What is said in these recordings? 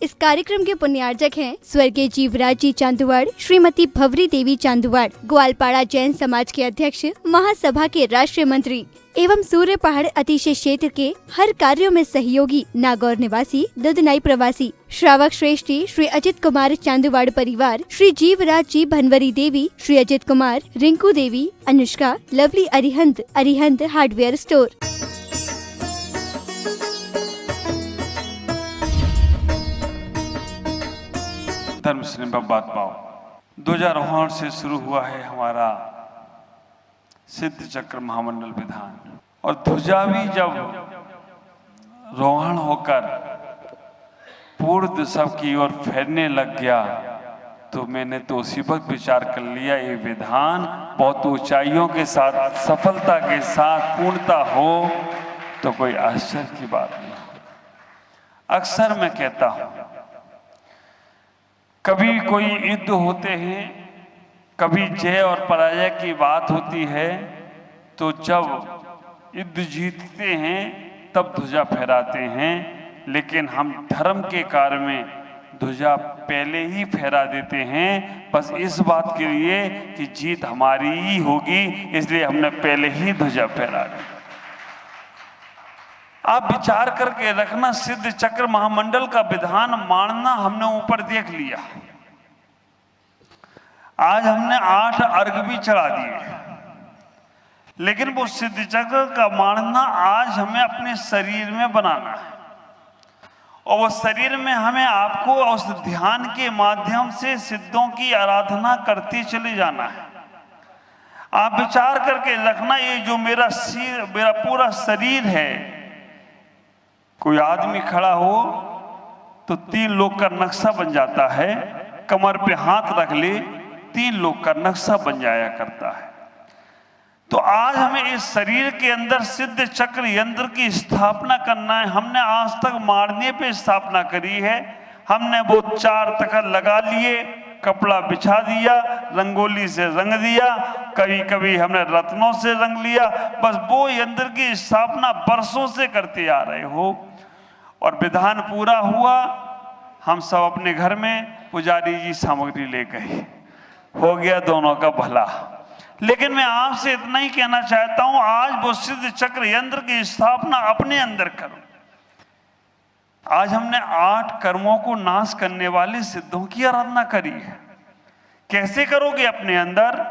इस कार्यक्रम के पुण्यार्जक हैं स्वर्गीय जीवराज जी चांदुवाड़, श्रीमती भवरी देवी चांदुवाड़, ग्वालपाड़ा जैन समाज के अध्यक्ष, महासभा के राष्ट्रीय मंत्री एवं सूर्य पहाड़ अतिशय क्षेत्र के हर कार्यों में सहयोगी, नागौर निवासी, दुधनाई प्रवासी, श्रावक श्रेष्ठी श्री अजित कुमार चांदुवाड़ परिवार, Shri Jivraj ji Bhanwari Devi, Shri Ajit Kumar, Rinku Devi, Anushka, lovely Arihant hardware store. धर्म स्नेह बात पाओ। ध्वजा रोहण से शुरू हुआ है हमारा सिद्ध चक्र महामंडल विधान, और ध्वजा भी जब रोहण होकर पूर्व दिशा की ओर फैलने लग गया तो मैंने तो उसी वक्त विचार कर लिया, ये विधान बहुत ऊंचाइयों के साथ, सफलता के साथ पूर्णता हो तो कोई आश्चर्य की बात नहीं। अक्सर मैं कहता हूं, कभी कोई युद्ध होते हैं, कभी जय और पराजय की बात होती है, तो जब युद्ध जीतते हैं तब ध्वजा फहराते हैं, लेकिन हम धर्म के कार्य में ध्वजा पहले ही फहरा देते हैं, बस इस बात के लिए कि जीत हमारी ही होगी, इसलिए हमने पहले ही ध्वजा फहरा दी। आप विचार करके रखना, सिद्ध चक्र महामंडल का विधान मानना हमने ऊपर देख लिया। आज हमने 8 अर्घ भी चढ़ा दिए, लेकिन वो सिद्ध चक्र का मानना आज हमें अपने शरीर में बनाना है, और वो शरीर में हमें आपको उस ध्यान के माध्यम से सिद्धों की आराधना करते चले जाना है। आप विचार करके रखना, ये जो मेरा पूरा शरीर है, कोई आदमी खड़ा हो तो 3 लोग का नक्शा बन जाता है, कमर पे हाथ रख ले 3 लोग का नक्शा बन जाया करता है। तो आज हमें इस शरीर के अंदर सिद्ध चक्र यंत्र की स्थापना करना है। हमने आज तक मारने पे स्थापना करी है, हमने वो 4 तखत लगा लिए, कपड़ा बिछा दिया, रंगोली से रंग दिया, कभी कभी हमने रत्नों से रंग लिया, बस वो यंत्र की स्थापना वर्षों से करते आ रहे हो। और विधान पूरा हुआ, हम सब अपने घर में पुजारी जी सामग्री ले गए, हो गया दोनों का भला। लेकिन मैं आपसे इतना ही कहना चाहता हूं, आज वो सिद्ध चक्र यंत्र की स्थापना अपने अंदर करो। आज हमने 8 कर्मों को नाश करने वाले सिद्धों की आराधना करी है। कैसे करोगे? अपने अंदर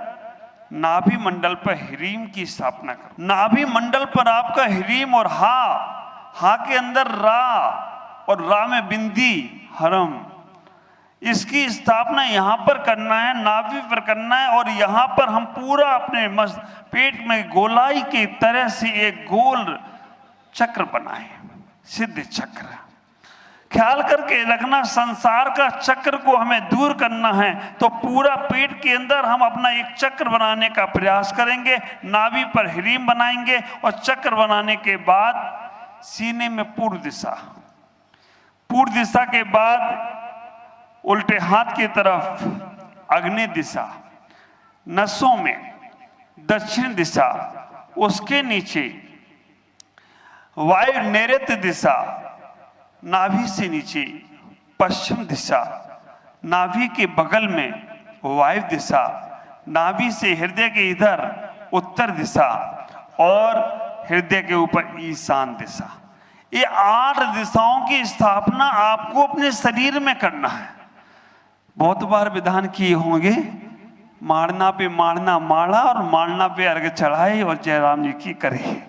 नाभि मंडल पर ह्रीम की स्थापना करो। नाभि मंडल पर आपका ह्रीम और हा के अंदर रा, और रा में बिंदी हरम, इसकी स्थापना यहाँ पर करना है, नाभि पर करना है। और यहाँ पर हम पूरा अपने पेट में गोलाई की तरह से एक गोल चक्र बनाए, सिद्ध चक्र। ख्याल करके रखना, संसार का चक्र को हमें दूर करना है, तो पूरा पेट के अंदर हम अपना एक चक्र बनाने का प्रयास करेंगे। नाभि पर ह्रीम बनाएंगे, और चक्र बनाने के बाद सीने में पूर्व दिशा के बाद उल्टे हाथ की तरफ अग्नि दिशा, नसों में दक्षिण दिशा, उसके नीचे वायु नैऋत्य दिशा, नाभि से नीचे पश्चिम दिशा, नाभि के बगल में वायु दिशा, नाभि से हृदय के इधर उत्तर दिशा, और हृदय के ऊपर ईशान दिशा। ये 8 दिशाओं की स्थापना आपको अपने शरीर में करना है। बहुत बार विधान किए होंगे, मारना पे मारना मारा, और मारना पे अर्घ चढ़ाए, और जयराम जी की करे।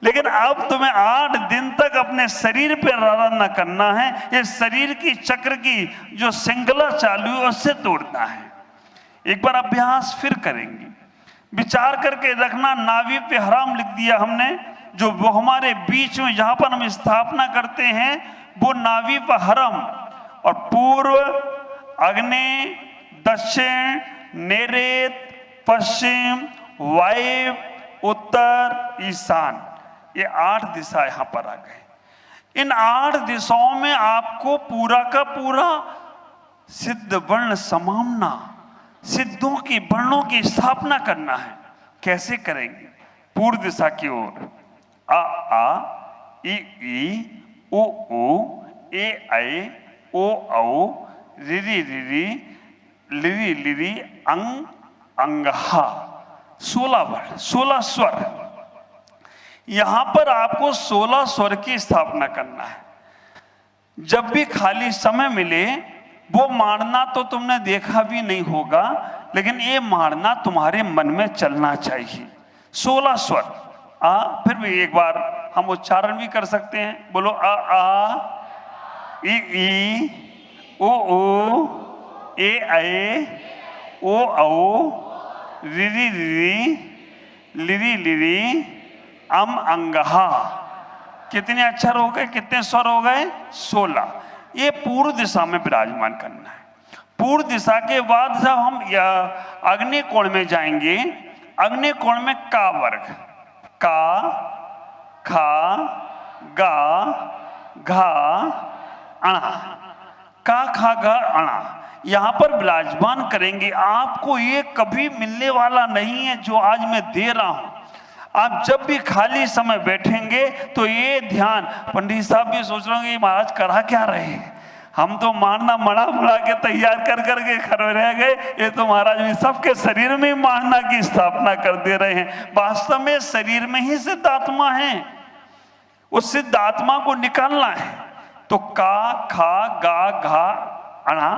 लेकिन अब तुम्हें 8 दिन तक अपने शरीर पर आराधना करना है। ये शरीर की चक्र की जो श्रृंखला चालू है उससे तोड़ना है। एक बार अभ्यास फिर करेंगे। विचार करके रखना, नाभि पे हराम लिख दिया हमने, जो वो हमारे बीच में जहां पर हम स्थापना करते हैं वो नाभि पर हरम, और पूर्व अग्नि, दक्षिण, नैऋत्य, पश्चिम, वायु, उत्तर, ईशान, ये 8 दिशा यहां पर आ गए। इन 8 दिशाओं में आपको पूरा का पूरा सिद्ध वर्ण समामना, सिद्धों की वर्णों की स्थापना करना है। कैसे करेंगे? पूर्व दिशा की ओर आ, ई, उ, ए, ऐ, ओ औ रिरी रिरी लिरी लिरी अंग अंगहा। 16 वर्ण, 16 स्वर। यहां पर आपको 16 स्वर की स्थापना करना है। जब भी खाली समय मिले, वो मारना तो तुमने देखा भी नहीं होगा, लेकिन ये मारना तुम्हारे मन में चलना चाहिए। 16 स्वर। फिर भी एक बार हम उच्चारण भी कर सकते हैं। बोलो आ ई ओ ए ओ औ रिरी रिरी लिरी लिरी अम अंगहा। कितने अक्षर हो गए, कितने स्वर हो गए? 16। ये पूर्व दिशा में विराजमान करना है। पूर्व दिशा के बाद जब हम अग्नि कोण में जाएंगे, अग्नि कोण में का वर्ग, का खा गा घा अणा, का खा गा अणा यहां पर विराजमान करेंगे। आपको ये कभी मिलने वाला नहीं है जो आज मैं दे रहा हूं। आप जब भी खाली समय बैठेंगे तो ये ध्यान, पंडित साहब भी सोच रहे होंगे महाराज करा क्या रहे, हम तो मारना मड़ा के तैयार कर करके खड़े रह गए, ये तो महाराज भी सबके शरीर में मारना की स्थापना कर दे रहे हैं। वास्तव में शरीर में ही सिद्ध आत्मा है, उस सिद्ध आत्मा को निकालना है। तो का खा गा घा अणा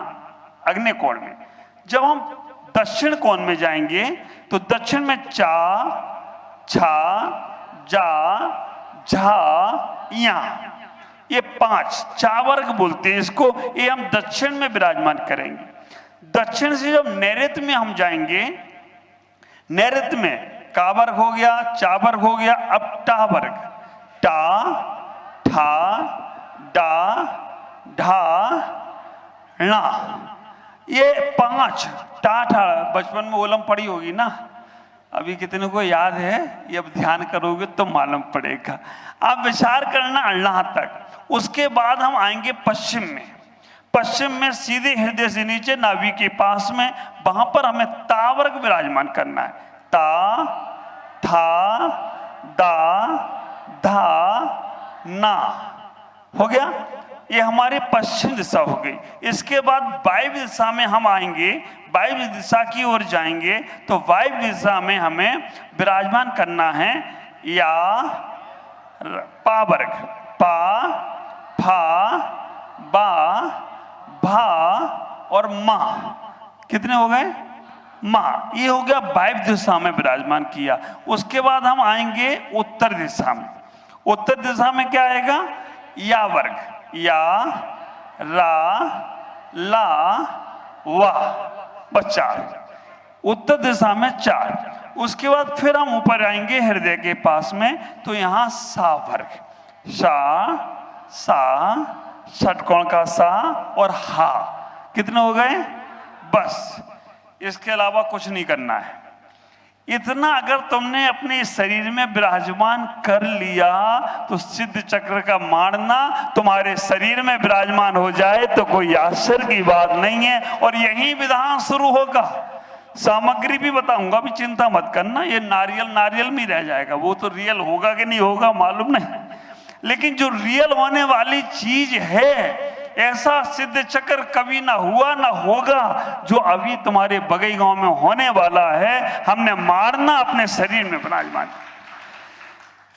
अग्नि कोण में। जब हम दक्षिण कोण में जाएंगे तो दक्षिण में चा छा जा झा या, ये 5 चावर्ग बोलते हैं इसको। ये हम दक्षिण में विराजमान करेंगे। दक्षिण से जब नैऋत्य में हम जाएंगे, नैऋत्य में का वर्ग हो गया, चा वर्ग हो गया, अब टा वर्ग, टा ठा डा ढा णा। ये 5 टा ठा बचपन में ओलम पड़ी होगी ना, अभी कितने को याद है? ये अब ध्यान करोगे तो मालूम पड़ेगा। आप विचार करना अल्लाह तक। उसके बाद हम आएंगे पश्चिम में। पश्चिम में सीधे हृदय से नीचे नाभि के पास में, वहां पर हमें ता वर्ग विराजमान करना है। ता था दा धा ना हो गया। ये हमारी पश्चिम दिशा हो गई। इसके बाद वायव्य दिशा में हम आएंगे, वायव्य दिशा की ओर जाएंगे तो वायव्य दिशा में हमें विराजमान करना है या पा वर्ग, पा फा बा भा और मा। कितने हो गए? मा। ये हो गया वायव्य दिशा में विराजमान किया। उसके बाद हम आएंगे उत्तर दिशा में। उत्तर दिशा में क्या आएगा? या वर्ग, या रा ला वा, बस 4। उत्तर दिशा में 4। उसके बाद फिर हम ऊपर आएंगे हृदय के पास में, तो यहां सा वर्ग, सा सा षटकोण का सा और हा। कितने हो गए? बस, इसके अलावा कुछ नहीं करना है। इतना अगर तुमने अपने शरीर में विराजमान कर लिया तो सिद्ध चक्र का मारना तुम्हारे शरीर में विराजमान हो जाए तो कोई आश्चर्य की बात नहीं है। और यही विधान शुरू होगा। सामग्री भी बताऊंगा, भी चिंता मत करना। ये नारियल में रह जाएगा, वो तो रियल होगा कि नहीं होगा मालूम नहीं, लेकिन जो रियल होने वाली चीज है, ऐसा सिद्ध चक्र कभी ना हुआ ना होगा जो अभी तुम्हारे बगई गांव में होने वाला है। हमने मारना अपने शरीर में विराजमान।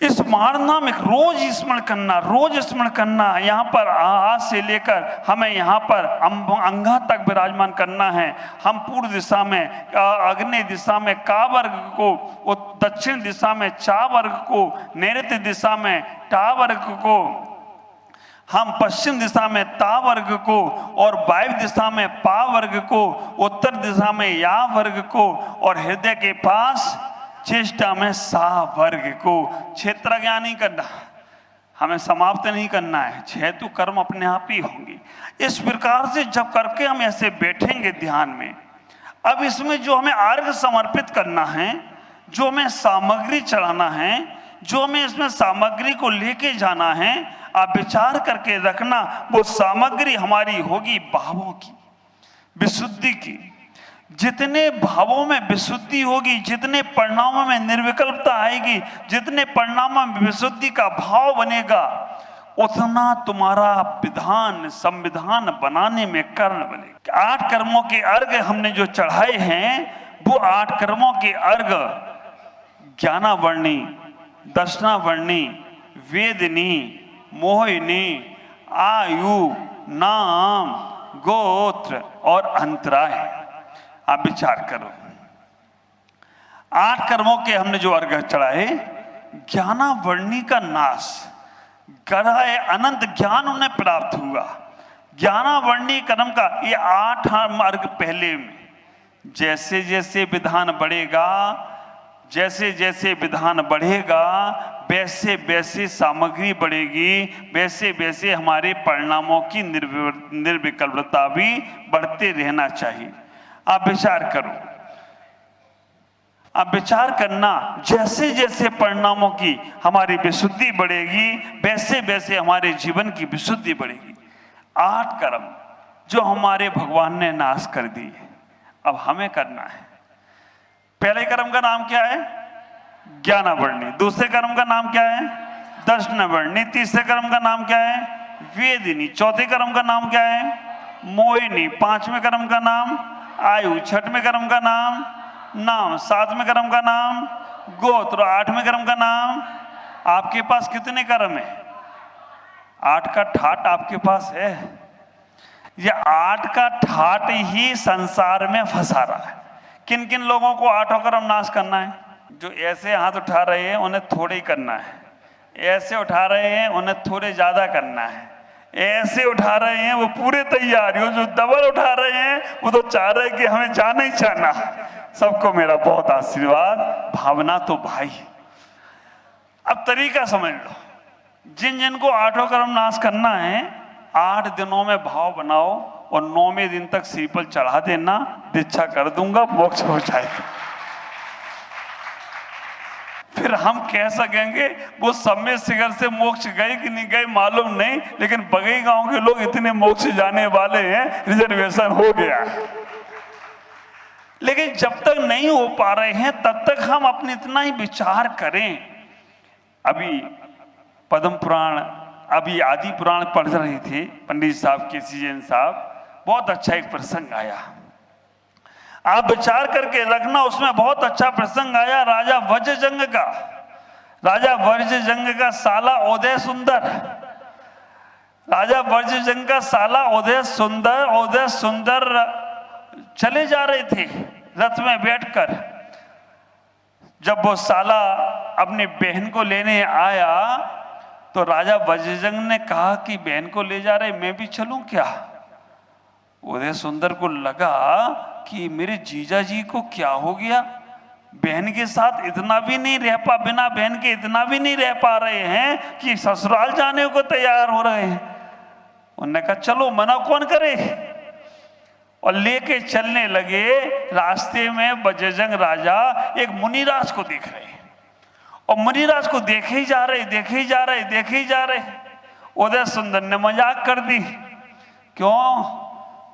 इस मारना में रोज स्मरण करना, रोज स्मरण करना। यहाँ पर आज से लेकर हमें यहाँ पर अंगा तक विराजमान करना है। हम पूर्व दिशा में अग्नि दिशा में का वर्ग को, दक्षिण दिशा में चा वर्ग को, नैऋत्य दिशा में टा वर्ग को, हम पश्चिम दिशा में ता वर्ग को, और वायव्य दिशा में पा वर्ग को, उत्तर दिशा में या वर्ग को, और हृदय के पास चेष्टा में सा वर्ग को। क्षेत्र ज्ञान नहीं करना, हमें समाप्त नहीं करना है। 6 तो कर्म अपने आप ही होंगे। इस प्रकार से जब करके हम ऐसे बैठेंगे ध्यान में, अब इसमें जो हमें अर्घ समर्पित करना है, जो हमें सामग्री चढ़ाना है, जो हमें इसमें सामग्री को लेके जाना है, आप विचार करके रखना। वो सामग्री हमारी होगी भावों की, विशुद्धि की। जितने भावों में विशुद्धि होगी, जितने परिणामों में निर्विकल्पता आएगी, जितने परिणामों में विशुद्धि का भाव बनेगा, उतना तुम्हारा विधान संविधान बनाने में कर्ण बनेगा। 8 कर्मों के अर्घ हमने जो चढ़ाए हैं, वो 8 कर्मों के अर्घ ज्ञानावर्णी, दर्शनावर्णी, वेदनी, मोहिनी, आयु, नाम, गोत्र और अंतरा है। आप विचार करो, 8 कर्मों के हमने जो अर्घ चढ़ाए, ज्ञानावर्णी का नाश, गढ़ाए अनंत ज्ञान उन्हें प्राप्त हुआ। ज्ञानावर्णी कर्म का ये 8 अर्घ पहले में, जैसे जैसे विधान बढ़ेगा, जैसे जैसे विधान बढ़ेगा, वैसे वैसे सामग्री बढ़ेगी, वैसे वैसे हमारे परिणामों की निर्विकल्पता भी बढ़ते रहना चाहिए। आप विचार करो, आप विचार करना, जैसे जैसे परिणामों की हमारी विशुद्धि बढ़ेगी, वैसे वैसे हमारे जीवन की विशुद्धि बढ़ेगी। 8 कर्म जो हमारे भगवान ने नाश कर दिए, अब हमें करना है। पहले कर्म का नाम क्या है? ज्ञानावर्णी। दूसरे कर्म का नाम क्या है? दर्शनावर्णी। तीसरे कर्म का नाम क्या है? वेदिनी। चौथे कर्म का नाम क्या है? मोहिनी। 5वें कर्म का नाम आयु। 6वें कर्म का नाम नाम। 7वें कर्म का नाम गोत्र। 8वें कर्म का नाम। आपके पास कितने कर्म है? 8 का ठाट आपके पास है। यह 8 का ठाट ही संसार में फंसा रहा है। किन किन लोगों को 8 कर्म नाश करना है? जो ऐसे हाथ उठा रहे हैं उन्हें थोड़े ही करना है, ऐसे उठा रहे हैं उन्हें थोड़े ज्यादा करना है, ऐसे उठा रहे हैं वो पूरे तैयार हो, जो डबल उठा रहे हैं वो तो चाह रहे हैं कि हमें जाना ही जाना। सबको मेरा बहुत आशीर्वाद। भावना तो भाई, अब तरीका समझ लो। जिन जिनको 8 कर्म नाश करना है, 8 दिनों में भाव बनाओ और 9वें दिन तक श्रीफल चढ़ा देना, दीक्षा कर दूंगा, मोक्ष हो जाएगा। फिर हम कह सकेंगे वो समय शिखर से मोक्ष गए कि नहीं गए मालूम नहीं, लेकिन बगई गांव के लोग इतने मोक्ष जाने वाले हैं, रिजर्वेशन हो गया। लेकिन जब तक नहीं हो पा रहे हैं तब तक हम अपने इतना ही विचार करें। अभी पद्म पुराण, अभी आदि पुराण पढ़ रहे थे पंडित साहब, केसी जैन साहब, बहुत अच्छा एक प्रसंग आया। आप विचार करके रखना, उसमें बहुत अच्छा प्रसंग आया राजा वज्रजंग का। राजा वज्रजंग का साला उदय सुंदर, राजा वज्रजंग का साला उदय सुंदर चले जा रहे थे रथ में बैठकर। जब वो साला अपनी बहन को लेने आया तो राजा वज्रजंग ने कहा कि बहन को ले जा रहे, मैं भी चलूं क्या? उदय सुंदर को लगा कि मेरे जीजा जी को क्या हो गया, बहन के साथ इतना भी नहीं रह पा, बिना बहन के इतना भी नहीं रह पा रहे हैं कि ससुराल जाने को तैयार हो रहे हैं। उन्होंने कहा चलो, मना कौन करे, और लेके चलने लगे। रास्ते में वज्रजंग राजा एक मुनिराज को देख रहे, और मुनिराज को देखे ही जा रहे। उदय सुंदर ने मजाक कर दी, क्यों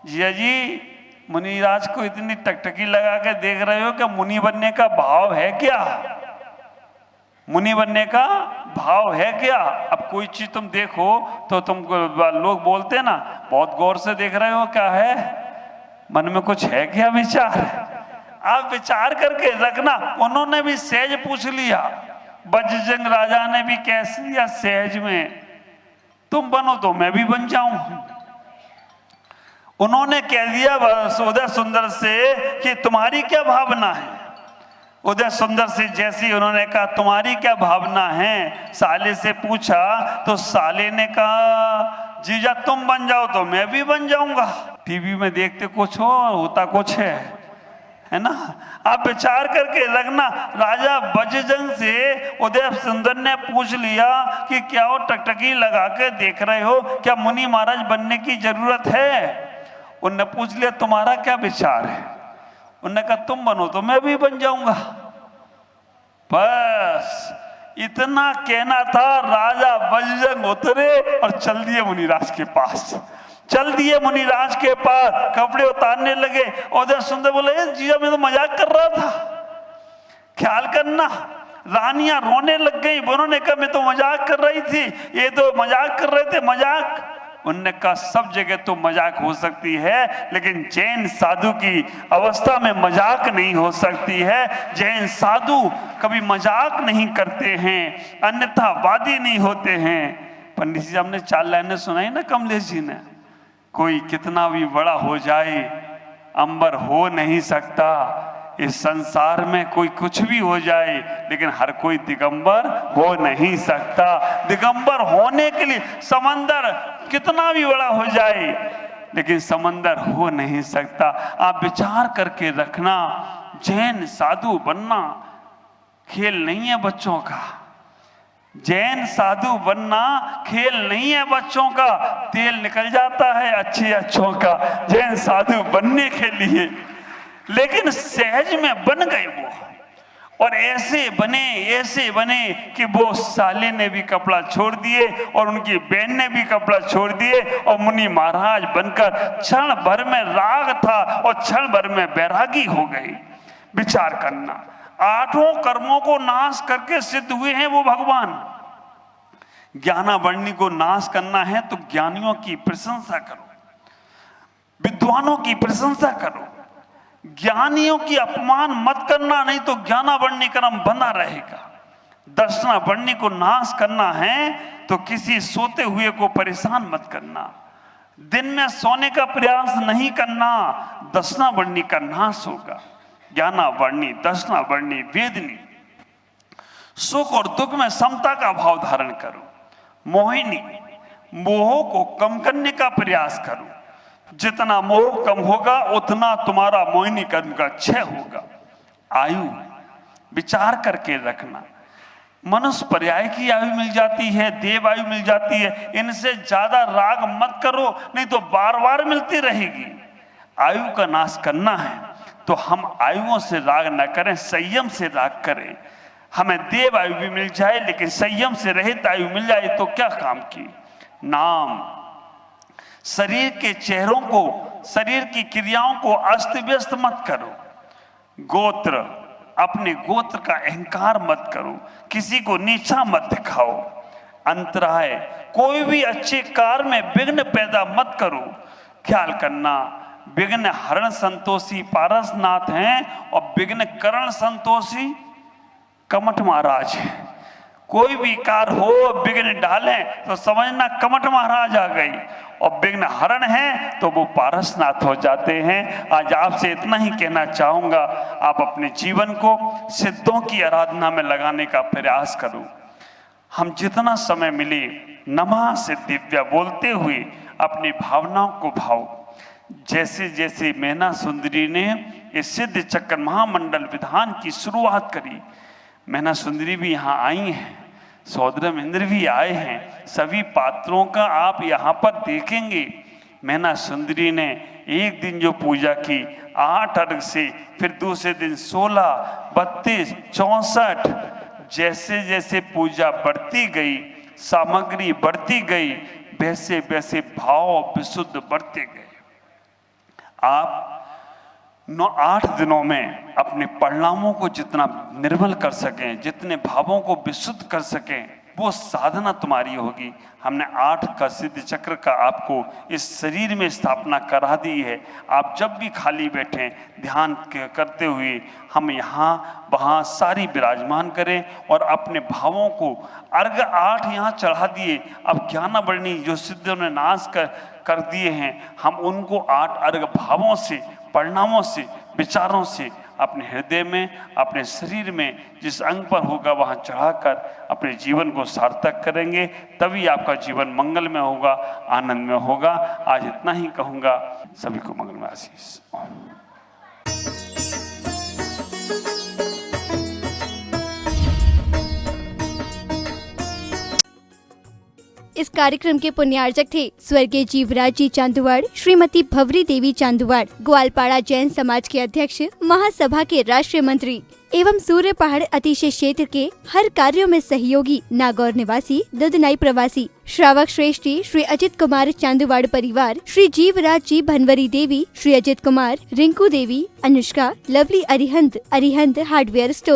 जिया जी मुनिराज को इतनी टकटकी लगा के देख रहे हो, क्या मुनि बनने का भाव है क्या? मुनि बनने का भाव है क्या? अब कोई चीज तुम देखो तो तुम लोग बोलते ना, बहुत गौर से देख रहे हो, क्या है मन में, कुछ है क्या विचार? आप विचार करके रखना। उन्होंने भी सहज पूछ लिया, वज्रजंग राजा ने भी कह दिया सहज में, तुम बनो तो मैं भी बन जाऊं। उन्होंने कह दिया उदय सुंदर से कि तुम्हारी क्या भावना है। उदय सुंदर से जैसे उन्होंने कहा तुम्हारी क्या भावना है, साले से पूछा तो साले ने कहा जीजा तुम बन जाओ तो मैं भी बन जाऊंगा। टीवी में देखते कुछ हो, होता कुछ है ना। आप विचार करके रखना। राजा वज्रजंग से उदय सुंदर ने पूछ लिया कि क्या वो टकटकी लगा के देख रहे हो, क्या मुनि महाराज बनने की जरूरत है? उनने पूछ लिया तुम्हारा क्या विचार है? उन्होंने कहा तुम बनो तो मैं भी बन जाऊंगा। बस इतना कहना था। राजा वज्रजंग उतरे और चल दिए मुनिराज के पास। कपड़े उतारने लगे। उदय सुंदर बोले जीजा मैं तो मजाक कर रहा था, ख्याल करना रानियां रोने लग गई। उन्होंने कहा मैं तो मजाक कर रही थी, ये तो मजाक कर रहे थे, मजाक। उनने कहा सब जगह तो मजाक हो सकती है, लेकिन जैन साधु की अवस्था में मजाक नहीं हो सकती है। जैन साधु कभी मजाक नहीं करते हैं, अन्यथा वादी नहीं होते हैं। पंडित जी हमने 4 लाइनें सुनाई ना कमलेश जी ने, कोई कितना भी बड़ा हो जाए अंबर हो नहीं सकता। इस संसार में कोई कुछ भी हो जाए, लेकिन हर कोई दिगंबर हो नहीं सकता। दिगंबर होने के लिए समंदर कितना भी बड़ा हो जाए, लेकिन समंदर हो नहीं सकता। आप विचार करके रखना, जैन साधु बनना खेल नहीं है बच्चों का। जैन साधु बनना खेल नहीं है बच्चों का। तेल निकल जाता है अच्छों का जैन साधु बनने के लिए, लेकिन सहज में बन गए वो। और ऐसे बने कि वो साले ने भी कपड़ा छोड़ दिए और उनकी बहन ने भी कपड़ा छोड़ दिए, और मुनि महाराज बनकर क्षण भर में राग था और क्षण भर में बैरागी हो गई। विचार करना, 8 कर्मों को नाश करके सिद्ध हुए हैं वो भगवान। ज्ञानावरणी को नाश करना है तो ज्ञानियों की प्रशंसा करो, विद्वानों की प्रशंसा करो, ज्ञानियों की अपमान मत करना, नहीं तो ज्ञानावरणी क्रम बना रहेगा। दर्शनावरणी को नाश करना है तो किसी सोते हुए को परेशान मत करना। दिन में सोने का प्रयास नहीं करना, दर्शनावरणी का नाश होगा। ज्ञानावरणी, दर्शनावरणी, वेदनी। सुख और दुख में समता का भाव धारण करो। मोहिनी, मोह को कम करने का प्रयास करो। जितना मोह कम होगा उतना तुम्हारा मोहिनी कर्म का क्षय होगा। आयु, विचार करके रखना, मनुष्य पर्याय की आयु मिल जाती है, देव आयु मिल जाती है, इनसे ज्यादा राग मत करो, नहीं तो बार बार मिलती रहेगी। आयु का नाश करना है तो हम आयुओं से राग न करें, संयम से राग करें। हमें देव आयु भी मिल जाए, लेकिन संयम से रहित आयु मिल जाए तो क्या काम की। नाम, शरीर के चेहरों को, शरीर की क्रियाओं को अस्त व्यस्त मत करो। गोत्र, अपने गोत्र का अहंकार मत करो, किसी को नीचा मत दिखाओ। अंतराय, कोई भी अच्छे कार्य में विघ्न पैदा मत करो। ख्याल करना, विघ्न हरण संतोषी पारसनाथ हैं और विघ्न करण संतोषी कमठ महाराज है। कोई भी कार्य हो विघ्न डालें तो समझना कमठ महाराज आ गई, और विघ्न हरण है तो वो पारसनाथ हो जाते हैं। आज आपसे इतना ही कहना चाहूंगा, आप अपने जीवन को सिद्धों की आराधना में लगाने का प्रयास करो। हम जितना समय मिले नमः सिद्धिव्या बोलते हुए अपनी भावनाओं को भाव। जैसे जैसे मैना सुंदरी ने इस सिद्ध चक्र महामंडल विधान की शुरुआत करी, मैना सुंदरी भी यहाँ आई हैं, सौद्रम इंद्र भी आए हैं, सभी पात्रों का आप यहाँ पर देखेंगे। मैना सुंदरी ने एक दिन जो पूजा की 8 अर्घ से, फिर दूसरे दिन 16, 32, 64, जैसे जैसे पूजा बढ़ती गई, सामग्री बढ़ती गई, वैसे वैसे भाव विशुद्ध बढ़ते गए। आप 8 दिनों में अपने परिणामों को जितना निर्मल कर सकें, जितने भावों को विशुद्ध कर सकें, वो साधना तुम्हारी होगी। हमने 8 का सिद्ध चक्र का आपको इस शरीर में स्थापना करा दी है। आप जब भी खाली बैठें ध्यान करते हुए हम यहाँ वहाँ सारी विराजमान करें और अपने भावों को अर्घ 8 यहाँ चढ़ा दिए। अब ज्ञानावरणी जो सिद्धों ने नाश कर दिए हैं, हम उनको 8 अर्घ भावों से, परिणामों से, विचारों से अपने हृदय में, अपने शरीर में जिस अंग पर होगा वहाँ चढ़ाकर अपने जीवन को सार्थक करेंगे। तभी आपका जीवन मंगल में होगा, आनंद में होगा। आज इतना ही कहूँगा। सभी को मंगल में आशीष। इस कार्यक्रम के पुण्यार्जक थे स्वर्गीय जीवराज जी चांदुवाड़, श्रीमती भवरी देवी चांदुवाड़, ग्वालपाड़ा जैन समाज के अध्यक्ष, महासभा के राष्ट्रीय मंत्री एवं सूर्य पहाड़ अतिशय क्षेत्र के हर कार्यों में सहयोगी, नागौर निवासी, दुधनाई प्रवासी, श्रावक श्रेष्ठी श्री अजित कुमार चांदुवाड़ परिवार, Shri Jivraj ji Bhanwari Devi, Shri Ajit Kumar, Rinku Devi, Anushka, lovely Arihant hardware store.